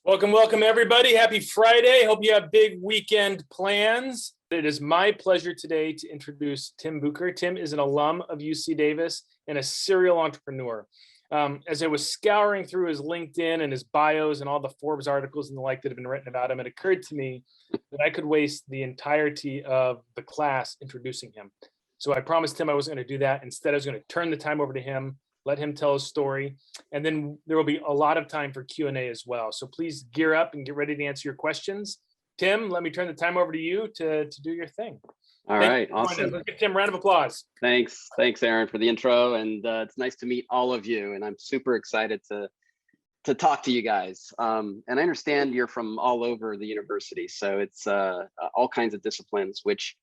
Welcome, everybody. Happy Friday. Hope you have big weekend plans. It is my pleasure today to introduce Tim Bucher. Tim is an alum of UC Davis and a serial entrepreneur. As I was scouring through his LinkedIn and his bios and all the Forbes articles and the like that have been written about him, it occurred to me that I could waste the entirety of the class introducing him. So I promised him I wasn't going to do that. Instead, I was going to turn the time over to him, let him tell his story, and then there will be a lot of time for Q&A as well. So please gear up and get ready to answer your questions. Tim, let me turn the time over to you to do your thing. All right, awesome. Let's give Tim a round of applause. Thanks, Aaron, for the intro, and it's nice to meet all of you. And I'm super excited to talk to you guys. And I understand you're from all over the university, so it's all kinds of disciplines, which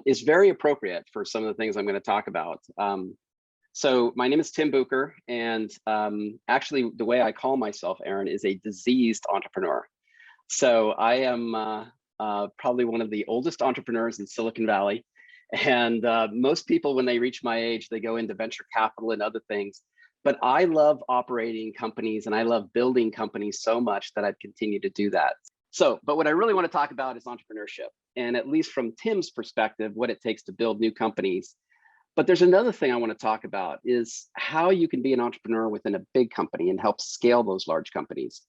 is very appropriate for some of the things I'm going to talk about. So my name is Tim Bucher, and actually the way I call myself, Aaron, is a diseased entrepreneur. So I am probably one of the oldest entrepreneurs in Silicon Valley. And most people, when they reach my age, they go into venture capital and other things. But I love operating companies and I love building companies so much that I've continued to do that. But what I really want to talk about is entrepreneurship. And at least from Tim's perspective, what it takes to build new companies. But there's another thing I want to talk about is how you can be an entrepreneur within a big company and help scale those large companies.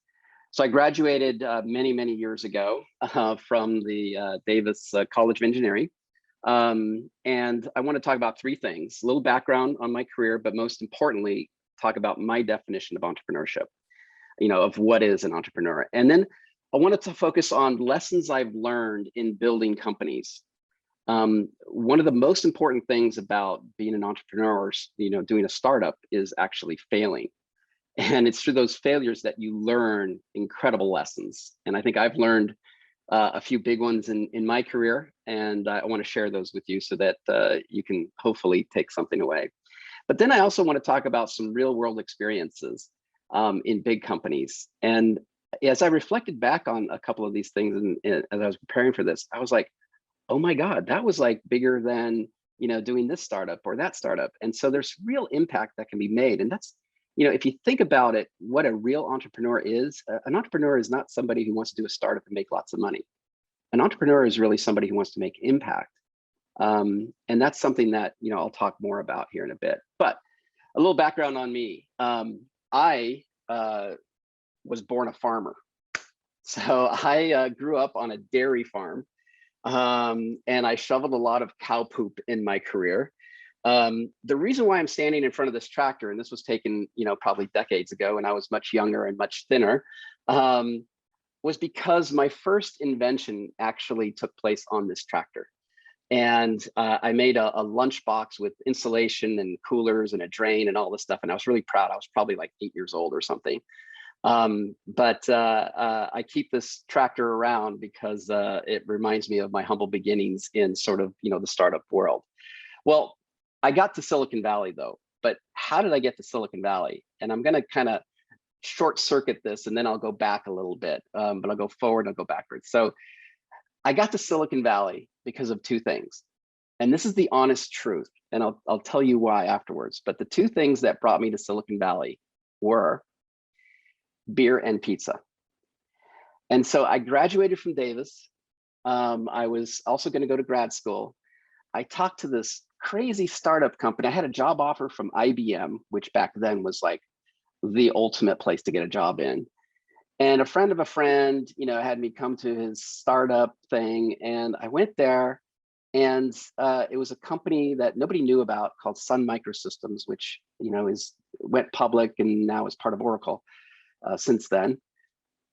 So I graduated many years ago from the Davis College of Engineering. And I want to talk about three things: a little background on my career, but most importantly, talk about my definition of entrepreneurship, of what is an entrepreneur. And then I wanted to focus on lessons I've learned in building companies. One of the most important things about being an entrepreneur, doing a startup, is actually failing. And it's through those failures that you learn incredible lessons. And I think I've learned a few big ones in my career, and I want to share those with you so that you can hopefully take something away. But then I also want to talk about some real world experiences in big companies. And as I reflected back on a couple of these things, and as I was preparing for this, I was like, oh my God, that was like bigger than, doing this startup or that startup. And so there's real impact that can be made. And that's, if you think about it, what a real entrepreneur is, an entrepreneur is not somebody who wants to do a startup and make lots of money. An entrepreneur is really somebody who wants to make impact. And that's something that, I'll talk more about here in a bit. But a little background on me. I was born a farmer. So I grew up on a dairy farm. And I shoveled a lot of cow poop in my career. The reason why I'm standing in front of this tractor, and this was taken, probably decades ago, and I was much younger and much thinner, was because my first invention actually took place on this tractor. And I made a lunchbox with insulation and coolers and a drain and all this stuff. And I was really proud. I was probably like 8 years old or something. But I keep this tractor around because it reminds me of my humble beginnings in sort of, the startup world. Well, I got to Silicon Valley though, but how did I get to Silicon Valley? And I'm going to kind of short circuit this and then I'll go back a little bit, but I'll go forward and I'll go backwards. So I got to Silicon Valley because of two things. And this is the honest truth. And I'll tell you why afterwards. But the two things that brought me to Silicon Valley were beer and pizza. And so I graduated from Davis. I was also going to go to grad school. I talked to this crazy startup company. I had a job offer from IBM, which back then was like the ultimate place to get a job in. And a friend of a friend, had me come to his startup thing. And I went there, and it was a company that nobody knew about called Sun Microsystems, which, went public and now is part of Oracle. Since then.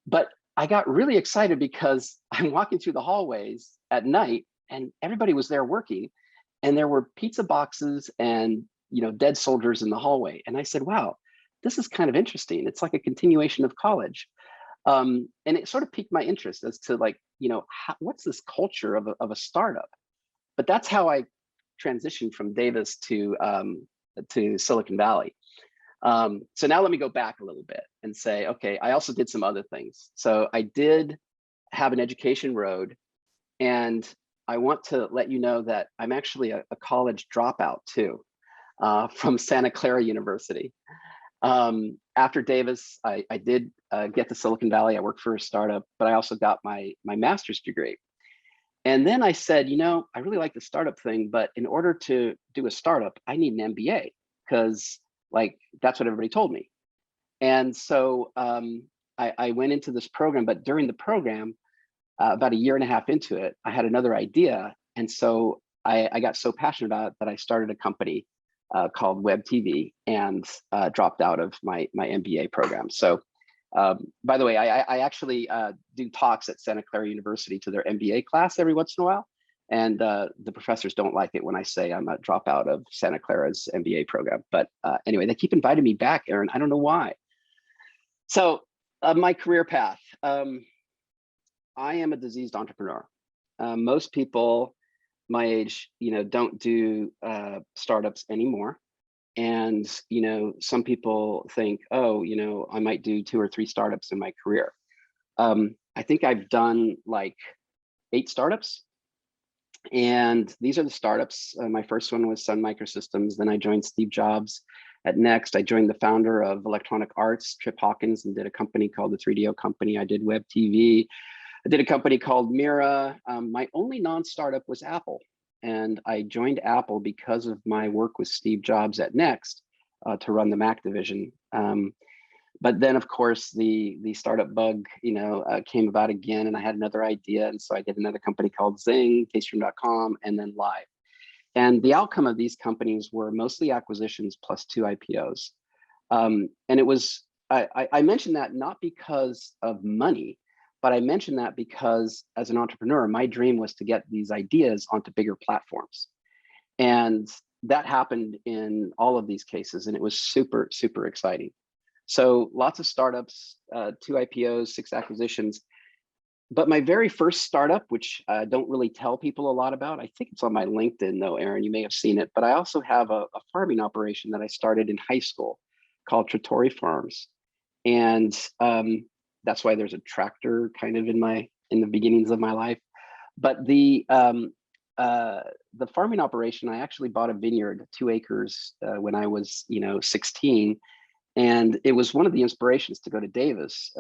But I got really excited because I'm walking through the hallways at night and everybody was there working, and there were pizza boxes and, dead soldiers in the hallway. And I said, wow, this is kind of interesting. It's like a continuation of college. And it sort of piqued my interest as to like, what's this culture of a startup? But that's how I transitioned from Davis to Silicon Valley. So now let me go back a little bit and say, okay, I also did some other things. So I did have an education road, and I want to let you know that I'm actually a college dropout too, from Santa Clara University. After Davis, I did get to Silicon Valley. I worked for a startup, but I also got my master's degree. And then I said, I really like the startup thing, but in order to do a startup, I need an MBA because that's what everybody told me. And so I went into this program, but during the program, about a year and a half into it, I had another idea. And so I got so passionate about it that I started a company called Web TV and dropped out of my MBA program. So by the way, I actually do talks at Santa Clara University to their MBA class every once in a while. And the professors don't like it when I say I'm a dropout of Santa Clara's MBA program. But anyway, they keep inviting me back, Aaron. I don't know why. So my career path. I am a diseased entrepreneur. Most people my age, don't do startups anymore. And, some people think, oh, I might do 2 or 3 startups in my career. I think I've done like 8 startups. And these are the startups. My first one was Sun Microsystems. Then I joined Steve Jobs at Next. I joined the founder of Electronic Arts, Trip Hawkins, and did a company called the 3DO Company. I did Web TV. I did a company called Mira. My only non-startup was Apple. And I joined Apple because of my work with Steve Jobs at Next to run the Mac division. But then, of course, the startup bug, came about again, and I had another idea. And so I did another company called Zing, Tasteroom.com, and then Live. And the outcome of these companies were mostly acquisitions plus 2 IPOs. And it was, I mentioned that not because of money, but I mentioned that because as an entrepreneur, my dream was to get these ideas onto bigger platforms. And that happened in all of these cases. And it was super, super exciting. So lots of startups, 2 IPOs, 6 acquisitions. But my very first startup, which I don't really tell people a lot about, I think it's on my LinkedIn though, Aaron, you may have seen it, but I also have a farming operation that I started in high school called Trattori Farms. And that's why there's a tractor kind of in the beginnings of my life. But the farming operation, I actually bought a vineyard, 2 acres when I was, 16. And it was one of the inspirations to go to Davis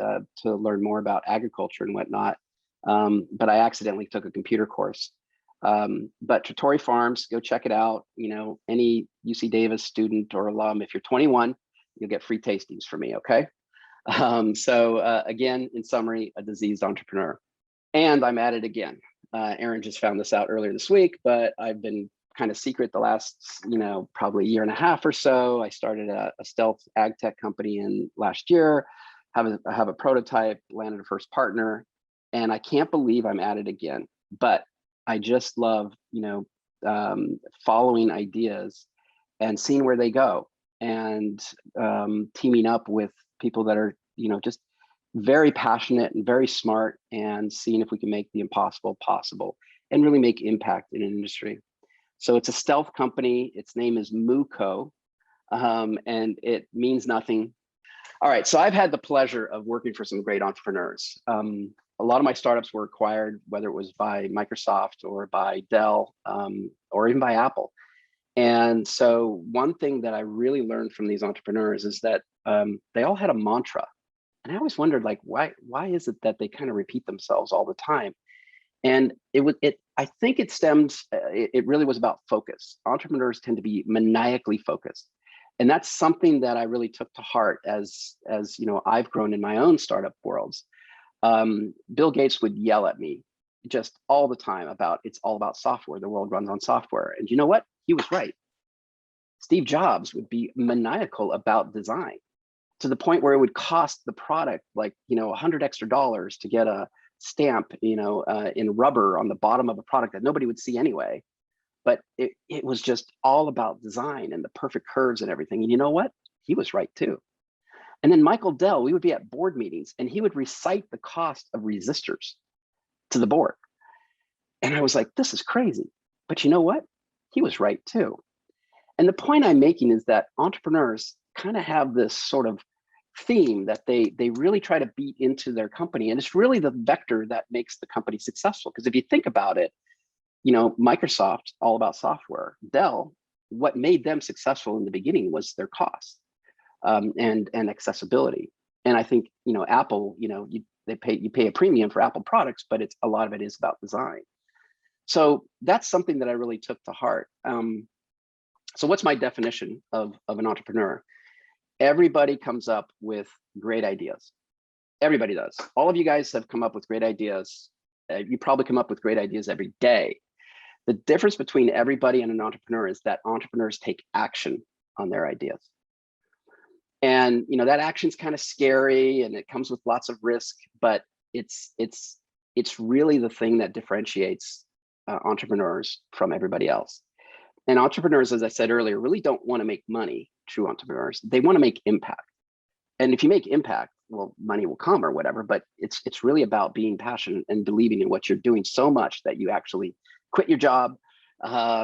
to learn more about agriculture and whatnot. But I accidentally took a computer course. But Trattori Farms, go check it out. Any UC Davis student or alum, if you're 21, you'll get free tastings from me, okay? So again, in summary, a diseased entrepreneur. And I'm at it again. Aaron just found this out earlier this week, but I've been kind of secret the last, probably a year and a half or so. I started a stealth ag tech company in last year, have a prototype, landed a first partner, and I can't believe I'm at it again. But I just love, following ideas and seeing where they go, and teaming up with people that are, just very passionate and very smart, and seeing if we can make the impossible possible and really make impact in an industry. So it's a stealth company. Its name is Muco, and it means nothing. All right, so I've had the pleasure of working for some great entrepreneurs. A lot of my startups were acquired, whether it was by Microsoft or by Dell, or even by Apple. And so one thing that I really learned from these entrepreneurs is that they all had a mantra. And I always wondered, why is it that they kind of repeat themselves all the time? And I think it stems, it really was about focus. Entrepreneurs tend to be maniacally focused. And that's something that I really took to heart as I've grown in my own startup worlds. Bill Gates would yell at me just all the time about, it's all about software. The world runs on software. And you know what? He was right. Steve Jobs would be maniacal about design to the point where it would cost the product $100 extra to get a stamp, in rubber on the bottom of a product that nobody would see anyway. But it was just all about design and the perfect curves and everything. And you know what? He was right too. And then Michael Dell, we would be at board meetings and he would recite the cost of resistors to the board. And I was like, this is crazy. But you know what? He was right too. And the point I'm making is that entrepreneurs kind of have this sort of theme that they really try to beat into their company. And it's really the vector that makes the company successful. Because if you think about it, Microsoft, all about software. Dell, what made them successful in the beginning was their cost. and accessibility. And I think, Apple, you pay a premium for Apple products, but a lot of it is about design. So that's something that I really took to heart. So what's my definition of an entrepreneur? Everybody comes up with great ideas. Everybody does. All of you guys have come up with great ideas. You probably come up with great ideas every day. The difference between everybody and an entrepreneur is that entrepreneurs take action on their ideas. And that action's kind of scary and it comes with lots of risk, but it's really the thing that differentiates entrepreneurs from everybody else. And entrepreneurs, as I said earlier, really don't want to make money. True entrepreneurs, they want to make impact. And if you make impact, well, money will come or whatever, but it's really about being passionate and believing in what you're doing so much that you actually quit your job,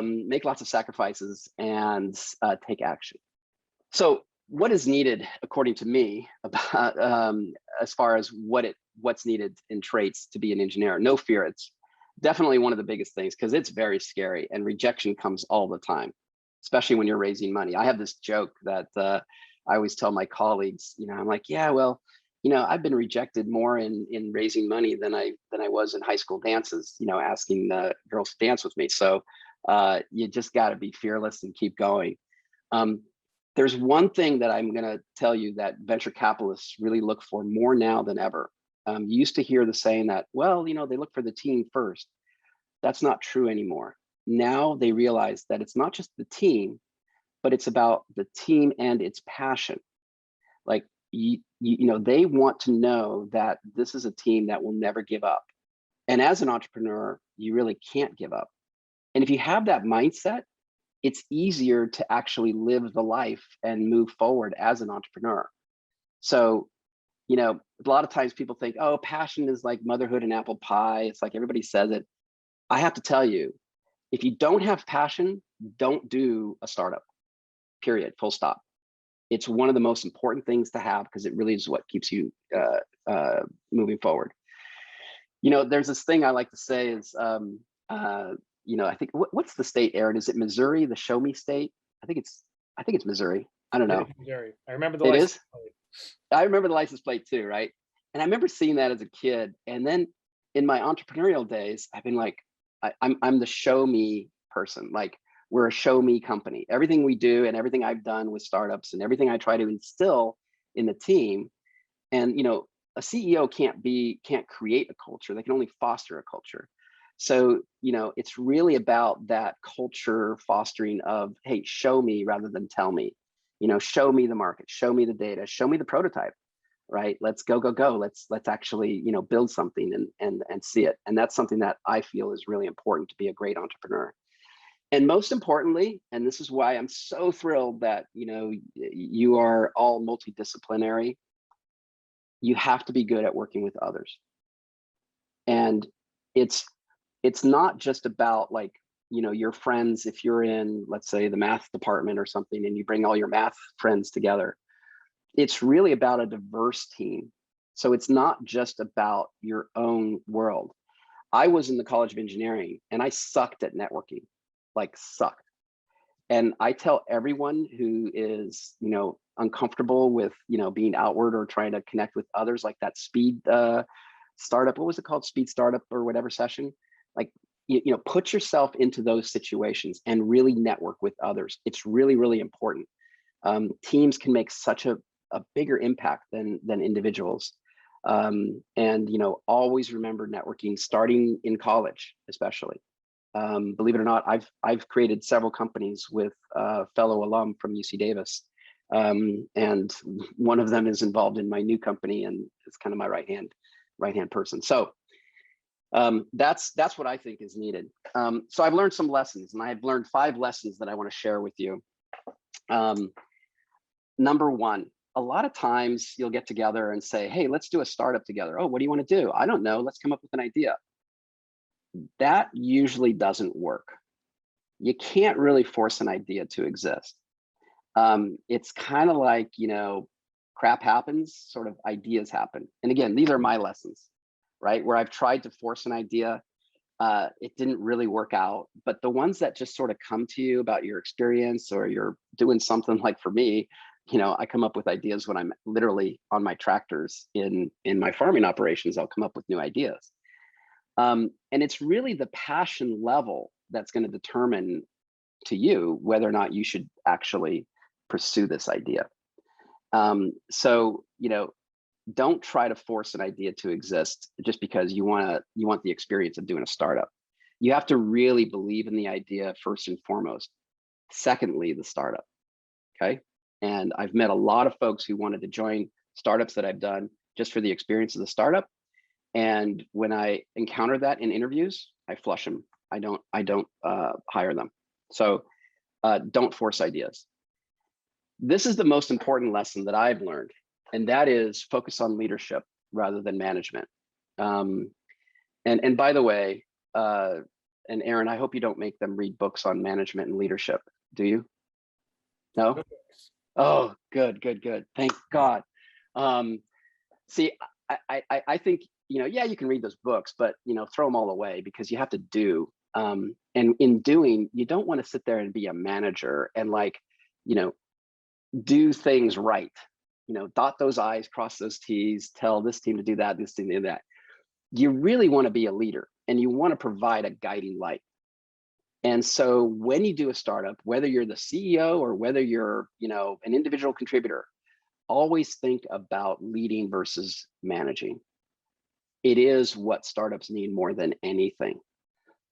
make lots of sacrifices, and take action. So what is needed, according to me, about as far as what's needed in traits to be an engineer? No fear. It's definitely one of the biggest things because it's very scary and rejection comes all the time, especially when you're raising money. I have this joke that I always tell my colleagues, I'm like, yeah, well, I've been rejected more in raising money than I was in high school dances, asking girls to dance with me. So you just got to be fearless and keep going. There's one thing that I'm going to tell you that venture capitalists really look for more now than ever. You used to hear the saying that, well, they look for the team first. That's not true anymore. Now they realize that it's not just the team, but it's about the team and its passion. Like, they want to know that this is a team that will never give up. And as an entrepreneur, you really can't give up. And if you have that mindset, it's easier to actually live the life and move forward as an entrepreneur. So, a lot of times people think, oh, passion is like motherhood and apple pie. It's like everybody says it. I have to tell you, if you don't have passion, don't do a startup, period, full stop. It's one of the most important things to have because it really is what keeps you moving forward. There's this thing I like to say is, I think what's the state, Aaron? Is it Missouri, the show me state? I think it's Missouri. I don't know. Missouri. I remember the It license is. plate. I remember the license plate too, right? And I remember seeing that as a kid. And then in my entrepreneurial days, I've been like, I'm the show me person. Like, we're a show me company. Everything we do and everything I've done with startups and everything I try to instill in the team. And a CEO can't create a culture. They can only foster a culture. So, it's really about that culture fostering of, hey, show me rather than tell me. Show me the market, show me the data, show me the prototype, right? Let's go. Let's actually, build something and see it. And that's something that I feel is really important to be a great entrepreneur. And most importantly, and this is why I'm so thrilled that, you are all multidisciplinary, you have to be good at working with others. And it's not just about like, your friends, if you're in, let's say, the math department or something, and you bring all your math friends together, it's really about a diverse team. So it's not just about your own world. I was in the College of Engineering and I sucked at networking, like sucked. And I tell everyone who is, uncomfortable with, being outward or trying to connect with others, like that speed startup, what was it called? Speed startup or whatever session, like, put yourself into those situations and really network with others. It's really, really important. Teams can make such a bigger impact than individuals. And always remember networking, starting in college, especially. Believe it or not, I've created several companies with fellow alum from UC Davis. And one of them is involved in my new company, and it's kind of my right hand person. So that's what I think is needed. So I've learned some lessons, and I've learned 5 lessons that I want to share with you. Number 1, a lot of times you'll get together and say, hey, let's do a startup together. Oh, what do you want to do? I don't know. Let's come up with an idea. That usually doesn't work. You can't really force an idea to exist. It's kind of like, crap happens, sort of ideas happen. And again, these are my lessons, right? Where I've tried to force an idea, it didn't really work out. But the ones that just sort of come to you about your experience, or you're doing something like, for me, I come up with ideas when I'm literally on my tractors in my farming operations. I'll come up with new ideas. And it's really the passion level that's going to determine to you whether or not you should actually pursue this idea. So, don't try to force an idea to exist just because you want the experience of doing a startup. You have to really believe in the idea first and foremost. Secondly, the startup. Okay. And I've met a lot of folks who wanted to join startups that I've done just for the experience of the startup. And when I encounter that in interviews, I flush them. I don't hire them. So don't force ideas. This is the most important lesson that I've learned, and that is focus on leadership rather than management. And by the way, and Aaron, I hope you don't make them read books on management and leadership. Do you? No? Oh, good. Thank God. See, I think, yeah, you can read those books, but, throw them all away because you have to do. And in doing, you don't want to sit there and be a manager and do things right. Dot those I's, cross those T's, tell this team to do that, this team to do that. You really want to be a leader and you want to provide a guiding light. And so when you do a startup, whether you're the CEO or whether you're, an individual contributor, always think about leading versus managing. It is what startups need more than anything.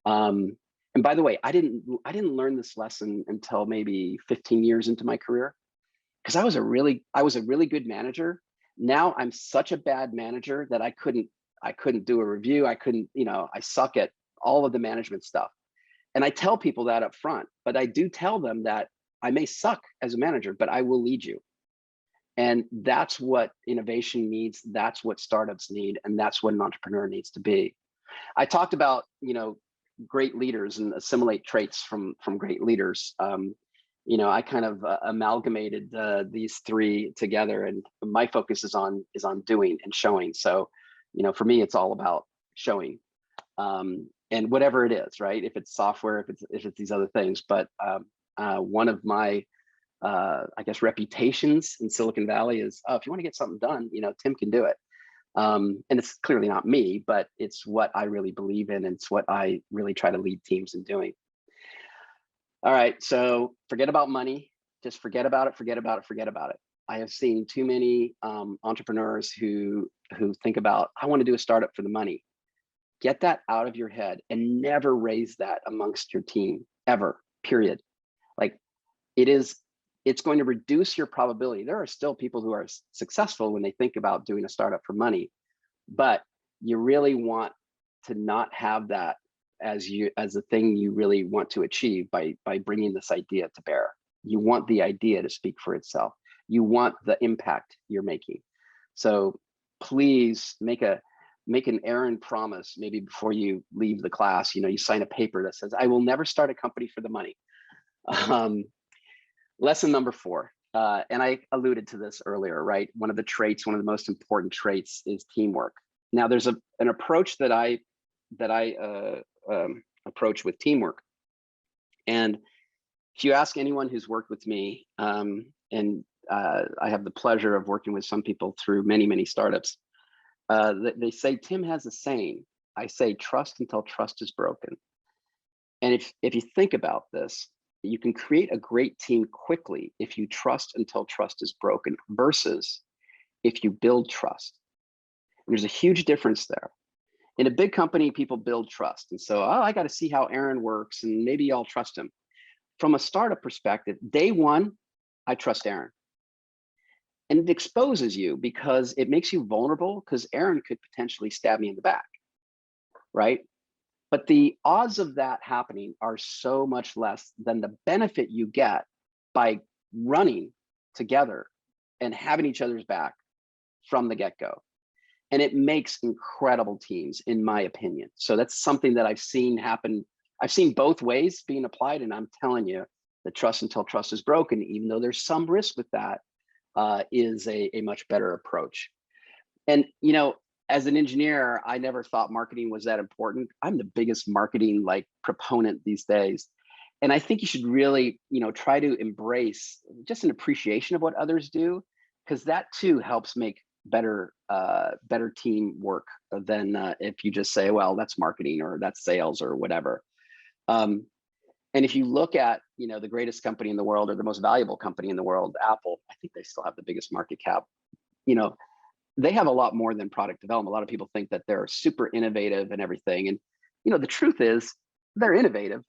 And by the way, I didn't learn this lesson until maybe 15 years into my career, because I was a really good manager. Now I'm such a bad manager that I couldn't do a review. I couldn't, I suck at all of the management stuff. And I tell people that up front, but I do tell them that I may suck as a manager, but I will lead you. And that's what innovation needs. That's what startups need. And that's what an entrepreneur needs to be. I talked about, great leaders and assimilate traits from great leaders. I kind of amalgamated these three together, and my focus is on doing and showing. So, for me, it's all about showing, and whatever it is, right? If it's software, if it's these other things. But one of my I guess reputations in Silicon Valley is, if you want to get something done, Tim can do it. And it's clearly not me, but it's what I really believe in. And it's what I really try to lead teams in doing. All right, so forget about money. Just forget about it. I have seen too many entrepreneurs who think about, I want to do a startup for the money. Get that out of your head and never raise that amongst your team ever, period. Like it's going to reduce your probability. There are still people who are successful when they think about doing a startup for money, but you really want to not have that as the thing you really want to achieve by bringing this idea to bear. You want the idea to speak for itself. You want the impact you're making. So please make an Aaron promise, maybe before you leave the class. You sign a paper that says, I will never start a company for the money. Lesson number 4, and I alluded to this earlier, right? One of the most important traits is teamwork. Now, there's an approach that I approach with teamwork, and if you ask anyone who's worked with me, and I have the pleasure of working with some people through many startups, they say Tim has a saying. I say, trust until trust is broken. And if you think about this, you can create a great team quickly if you trust until trust is broken versus if you build trust. And there's a huge difference there. In a big company, people build trust. And so, I got to see how Aaron works and maybe I'll trust him. From a startup perspective, day one, I trust Aaron. And it exposes you because it makes you vulnerable, because Aaron could potentially stab me in the back, right? But the odds of that happening are so much less than the benefit you get by running together and having each other's back from the get-go. And it makes incredible teams, in my opinion. So that's something that I've seen happen. I've seen both ways being applied, and I'm telling you, the trust until trust is broken, even though there's some risk with that, is a much better approach. And, as an engineer, I never thought marketing was that important. I'm the biggest marketing proponent these days. And I think you should really, try to embrace just an appreciation of what others do, because that too helps make better teamwork than if you just say, well, that's marketing or that's sales or whatever. Um, and if you look at, the greatest company in the world or the most valuable company in the world, Apple, I think they still have the biggest market cap. You know, they have a lot more than product development. A lot of people think that they're super innovative and everything. And, the truth is they're innovative.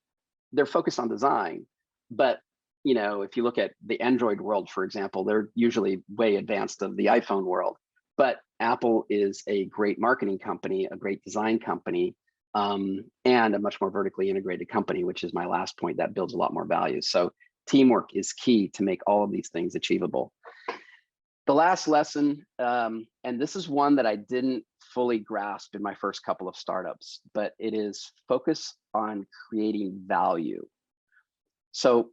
They're focused on design. But, if you look at the Android world, for example, they're usually way advanced of the iPhone world. But Apple is a great marketing company, a great design company, and a much more vertically integrated company, which is my last point, that builds a lot more value. So teamwork is key to make all of these things achievable. The last lesson, and this is one that I didn't fully grasp in my first couple of startups, but it is focus on creating value. So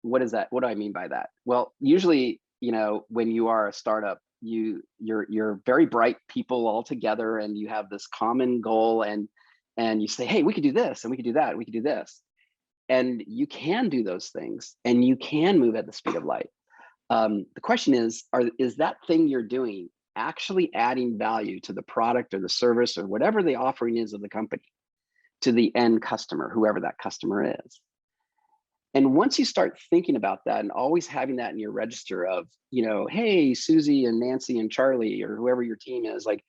what is that? What do I mean by that? Well, usually, when you are a startup, you're very bright people all together, and you have this common goal, and you say, hey, we could do this, and we could do that, we could do this. And you can do those things, and you can move at the speed of light. The question is that thing you're doing actually adding value to the product or the service or whatever the offering is of the company to the end customer, whoever that customer is? And once you start thinking about that and always having that in your register of, hey, Susie and Nancy and Charlie, or whoever your team is, like,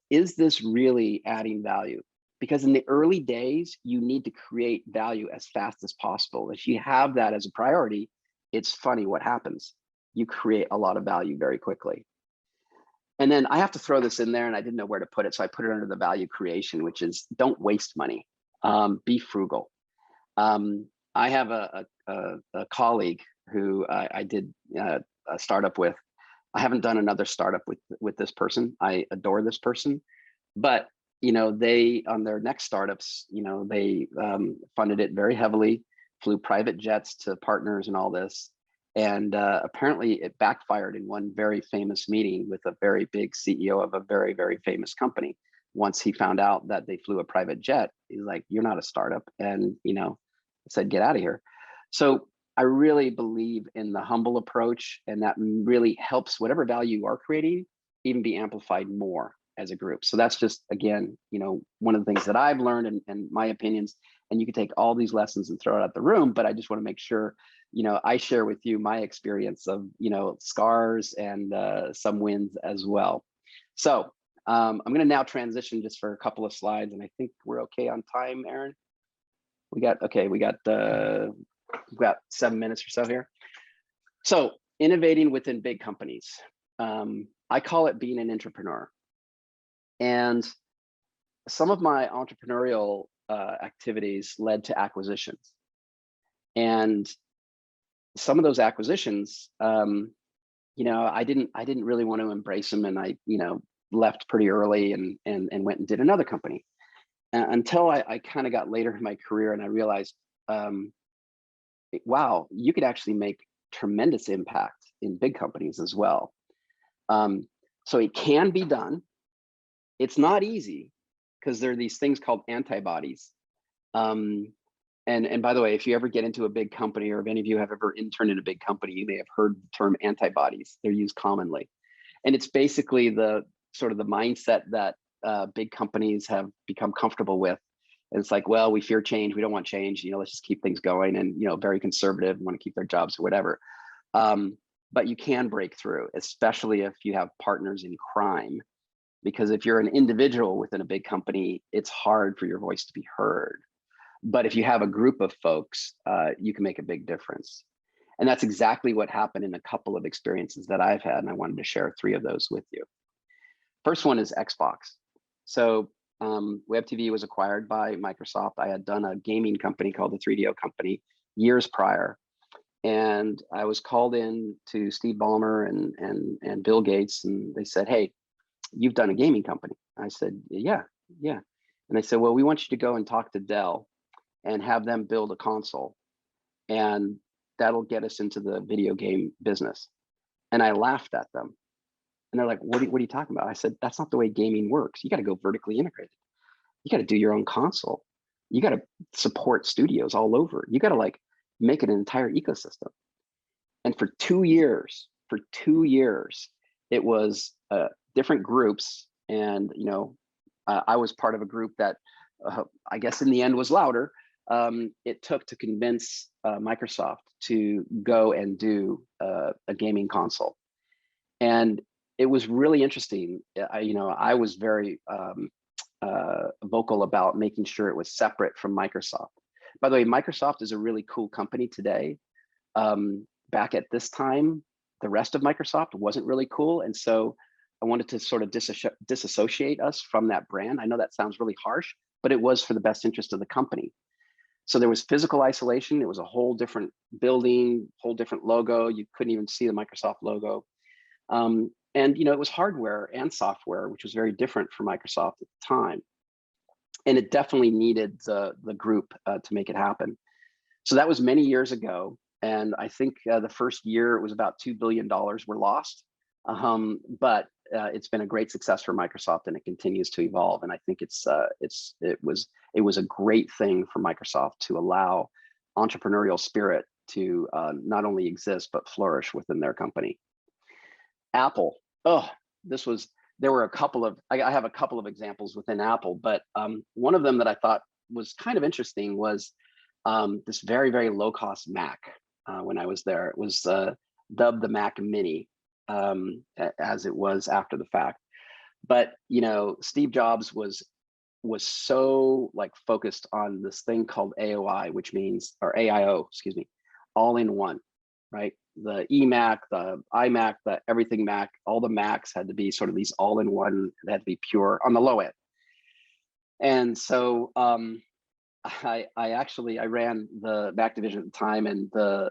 is this really adding value? Because in the early days, you need to create value as fast as possible. If you have that as a priority, it's funny what happens. You create a lot of value very quickly. And then I have to throw this in there, and I didn't know where to put it, so I put it under the value creation, which is don't waste money. Be frugal. I have a colleague who I did a startup with. I haven't done another startup with this person. I adore this person, but they, on their next startups, they funded it very heavily, flew private jets to partners and all this. And apparently it backfired in one very famous meeting with a very big CEO of a very, very famous company. Once he found out that they flew a private jet, he's like, you're not a startup. And, said, get out of here. So I really believe in the humble approach, and that really helps whatever value you are creating even be amplified more as a group. So that's just, again, one of the things that I've learned and my opinions, and you can take all these lessons and throw it out the room, but I just want to make sure, I share with you my experience of, scars and some wins as well. So I'm going to now transition just for a couple of slides, and I think we're okay on time, Aaron. We got 7 minutes or so here. So innovating within big companies. I call it being an entrepreneur. And some of my entrepreneurial activities led to acquisitions. And some of those acquisitions, I didn't really want to embrace them, and I, left pretty early and went and did another company. Until I kind of got later in my career, and I realized, wow, you could actually make tremendous impact in big companies as well. So it can be done. It's not easy, because there are these things called antibodies. And by the way, if you ever get into a big company, or if any of you have ever interned in a big company, you may have heard the term antibodies. They're used commonly. And it's basically the sort of the mindset that big companies have become comfortable with. And it's like, well, we fear change. We don't want change. Let's just keep things going, and, very conservative, want to keep their jobs or whatever. But you can break through, especially if you have partners in crime, because if you're an individual within a big company, it's hard for your voice to be heard. But if you have a group of folks, you can make a big difference. And that's exactly what happened in a couple of experiences that I've had. And I wanted to share 3 of those with you. First one is Xbox. So WebTV was acquired by Microsoft. I had done a gaming company called the 3DO Company years prior. And I was called in to Steve Ballmer and Bill Gates, and they said, hey, you've done a gaming company. I said, yeah. And they said, well, we want you to go and talk to Dell and have them build a console, and that'll get us into the video game business. And I laughed at them. And they're like, what are you talking about? I said, that's not the way gaming works. You got to go vertically integrated. You got to do your own console. you got to support studios all over. You got to like make it an entire ecosystem. And for 2 years, it was different groups. And, you know, I was part of a group that I guess in the end was louder. It took to convince Microsoft to go and do a gaming console. And it was really interesting. You know, I was very vocal about making sure it was separate from Microsoft. By the way, Microsoft is a really cool company today. Back at this time, the rest of Microsoft wasn't really cool. And so I wanted to sort of disassociate us from that brand. I know that sounds really harsh, but it was for the best interest of the company. So there was physical isolation. It was a whole different building, whole different logo. You couldn't even see the Microsoft logo. And, you know, it was hardware and software, which was very different for Microsoft at the time. And it definitely needed the group to make it happen. So that was many years ago. And I think the first year it was about $2 billion were lost. But it's been a great success for Microsoft, and it continues to evolve. And I think it was a great thing for Microsoft to allow entrepreneurial spirit to not only exist, but flourish within their company. Apple, there were a couple of, I have a couple of examples within Apple, but one of them that I thought was kind of interesting was this very, very low cost Mac when I was there. It was dubbed the Mac Mini, as it was after the fact. But, you know, Steve Jobs was so like focused on this thing called AOI, which means, or AIO, excuse me, all in one, right? The eMac, the iMac, the everything Mac, all the Macs had to be sort of these all in one, they had to be pure on the low end. And so I ran the Mac division at the time, and the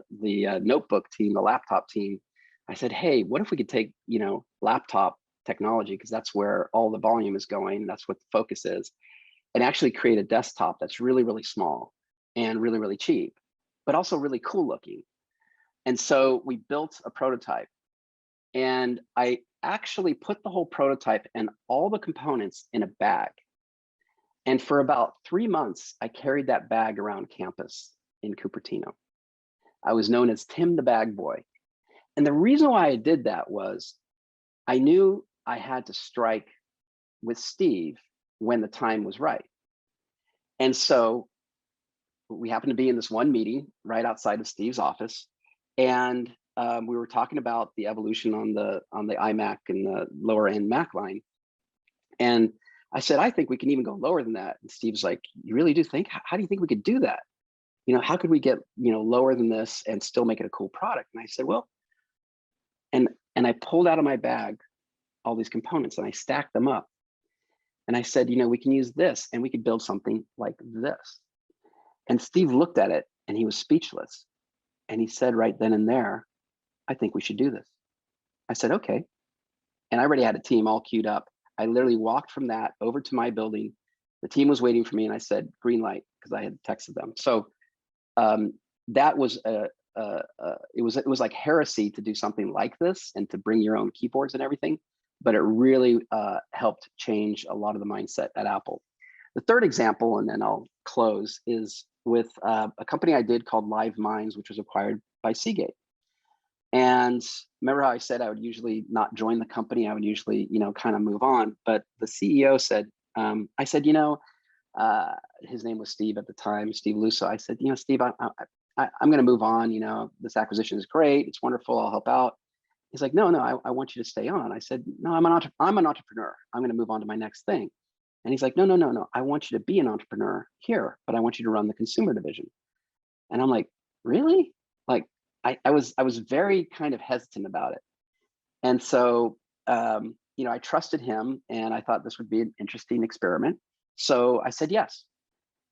notebook team, the laptop team, I said, hey, what if we could take, you know, laptop technology, because that's where all the volume is going, that's what the focus is, and actually create a desktop that's really, really small and really, really cheap, but also really cool looking. And so we built a prototype, and I actually put the whole prototype and all the components in a bag. And for about 3 months, I carried that bag around campus in Cupertino. I was known as Tim the Bag Boy. And the reason why I did that was I knew I had to strike with Steve when the time was right. And so we happened to be in this one meeting right outside of Steve's office. And we were talking about the evolution on the iMac and the lower end Mac line. And I said, I think we can even go lower than that. And Steve's like, you really do think? How do you think we could do that? You know, how could we get, you know, lower than this and still make it a cool product? And I said, well, and I pulled out of my bag all these components and I stacked them up. And I said, you know, we can use this and we could build something like this. And Steve looked at it and he was speechless. And he said right then and there, I think we should do this. I said, okay. And I already had a team all queued up. I literally walked from that over to my building. The team was waiting for me and I said, green light, because I had texted them. So that was it was like heresy to do something like this and to bring your own keyboards and everything, but it really helped change a lot of the mindset at Apple. The third example, and then I'll close, is with a company I did called Live Minds, which was acquired by Seagate. And remember how I said I would usually not join the company, I would usually, you know, kind of move on. But the CEO said, I said, you know, his name was Steve at the time, Steve Lusso. I said, you know, Steve, I'm going to move on. You know, this acquisition is great. It's wonderful. I'll help out. He's like, no, I want you to stay on. I said, no, I'm an entrepreneur. I'm going to move on to my next thing. And he's like, no. I want you to be an entrepreneur here, but I want you to run the consumer division. And I'm like, really? Like, I was very kind of hesitant about it. And so, you know, I trusted him and I thought this would be an interesting experiment. So I said yes.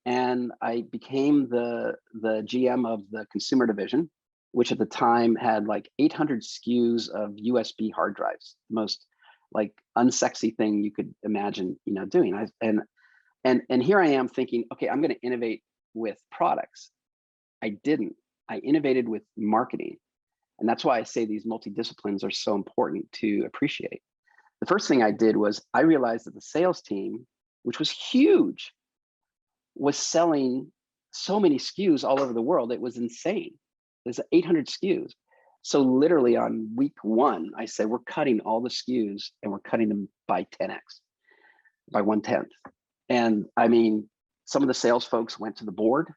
And I became the GM of the consumer division, which at the time had like 800 SKUs of USB hard drives, the most like unsexy thing you could imagine, you know, doing. And here I am thinking, okay, I'm going to innovate with products. I didn't. I innovated with marketing. And that's why I say these multidisciplines are so important to appreciate. The first thing I did was I realized that the sales team, which was huge, was selling so many SKUs all over the world. It was insane. There's 800 SKUs. So literally on week 1, I said, we're cutting all the SKUs and we're cutting them by 10x, by 1/10. And I mean, some of the sales folks went to the board.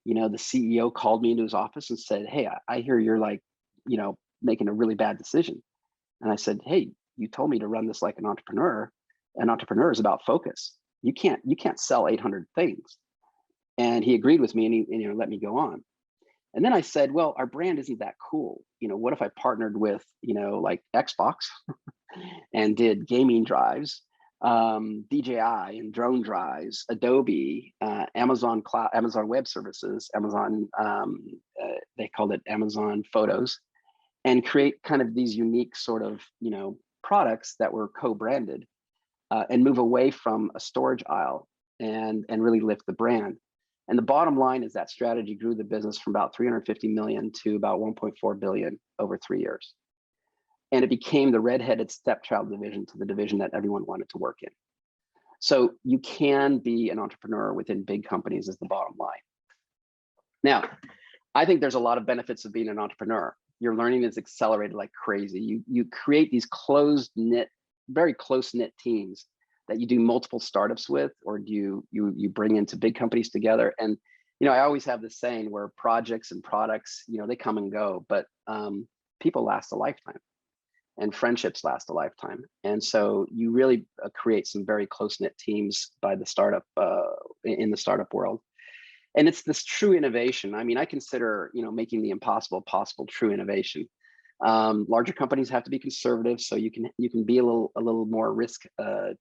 You know, the CEO called me into his office and said, hey, I hear you're like, you know, making a really bad decision. And I said, hey, you told me to run this like an entrepreneur. An entrepreneur is about focus. You can't sell 800 things. And he agreed with me, and he let me go on. And then I said, well, our brand isn't that cool. You know, what if I partnered with, you know, like Xbox and did gaming drives, DJI and drone drives, Adobe, Amazon Cloud, Amazon Web Services, Amazon, they called it Amazon Photos, and create kind of these unique sort of, you know, products that were co-branded, and move away from a storage aisle and really lift the brand. And the bottom line is that strategy grew the business from about 350 million to about 1.4 billion over 3 years. And it became the redheaded stepchild division to the division that everyone wanted to work in. So you can be an entrepreneur within big companies is the bottom line. Now, I think there's a lot of benefits of being an entrepreneur. Your learning is accelerated like crazy. You create these close-knit, very close-knit teams that you do multiple startups with, or you bring into big companies together. And, you know, I always have this saying where projects and products, you know, they come and go, but people last a lifetime and friendships last a lifetime. And so you really create some very close-knit teams by the startup, in the startup world. And it's this true innovation. I mean, I consider, you know, making the impossible possible true innovation. Larger companies have to be conservative, so you can be a little more risk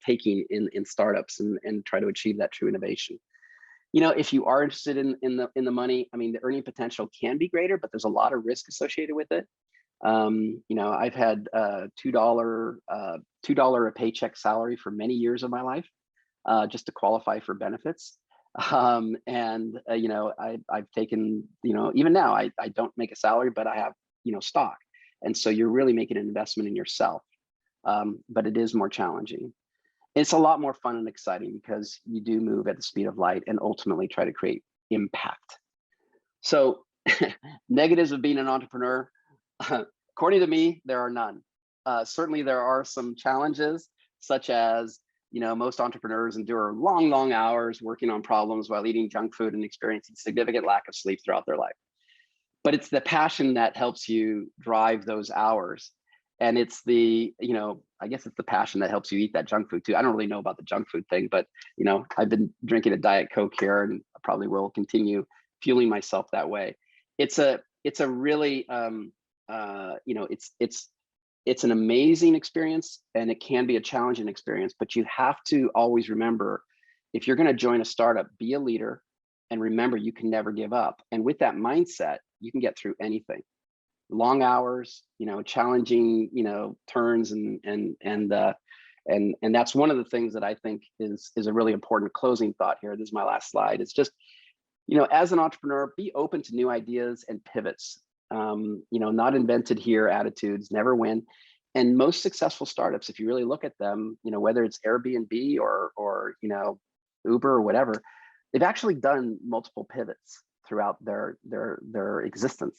taking in startups and try to achieve that true innovation. You know, if you are interested in the money, I mean, the earning potential can be greater, but there's a lot of risk associated with it. You know, I've had $2 a paycheck salary for many years of my life, just to qualify for benefits. You know, I've taken, you know, even now I don't make a salary, but I have, you know, stock. And so you're really making an investment in yourself, but it is more challenging. It's a lot more fun and exciting because you do move at the speed of light and ultimately try to create impact. So negatives of being an entrepreneur, according to me, there are none. Certainly there are some challenges, such as, you know, most entrepreneurs endure long hours working on problems while eating junk food and experiencing significant lack of sleep throughout their life. But it's the passion that helps you drive those hours. And it's the, you know, I guess it's the passion that helps you eat that junk food too. I don't really know about the junk food thing, but, you know, I've been drinking a Diet Coke here and I probably will continue fueling myself that way. It's a really, you know, it's an amazing experience and it can be a challenging experience, but you have to always remember, if you're going to join a startup, be a leader and remember you can never give up. And with that mindset, you can get through anything. Long hours, you know, challenging, you know, turns and that's one of the things that I think is a really important closing thought here. This is my last slide. It's just, you know, as an entrepreneur, be open to new ideas and pivots. You know, not invented here attitudes never win. And most successful startups, if you really look at them, you know, whether it's Airbnb or you know, Uber or whatever, they've actually done multiple pivots throughout their existence.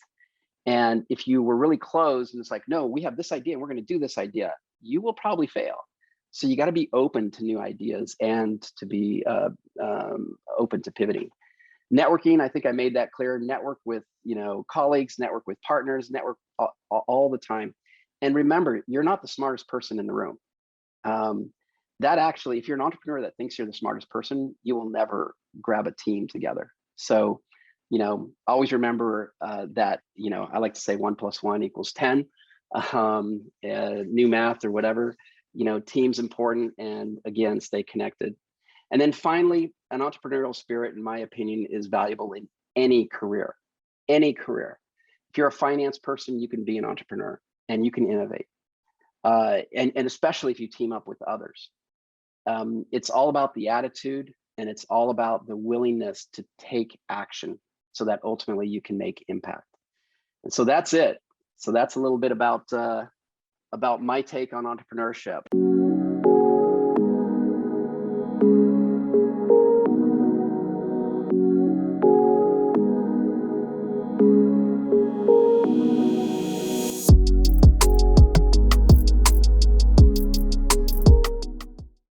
And if you were really closed and it's like, no, we have this idea and we're going to do this idea, you will probably fail. So you got to be open to new ideas and to be open to pivoting. Networking, I think I made that clear. Network with, you know, colleagues, network with partners, network all the time. And remember, you're not the smartest person in the room. That actually, if you're an entrepreneur that thinks you're the smartest person, you will never grab a team together. So, you know, always remember that, you know, I like to say 1 + 1 = 10, new math or whatever, you know, team's important. And again, stay connected. And then finally, an entrepreneurial spirit, in my opinion, is valuable in any career, any career. If you're a finance person, you can be an entrepreneur and you can innovate. And especially if you team up with others. It's all about the attitude and it's all about the willingness to take action so that ultimately you can make impact. And so that's it. So that's a little bit about my take on entrepreneurship.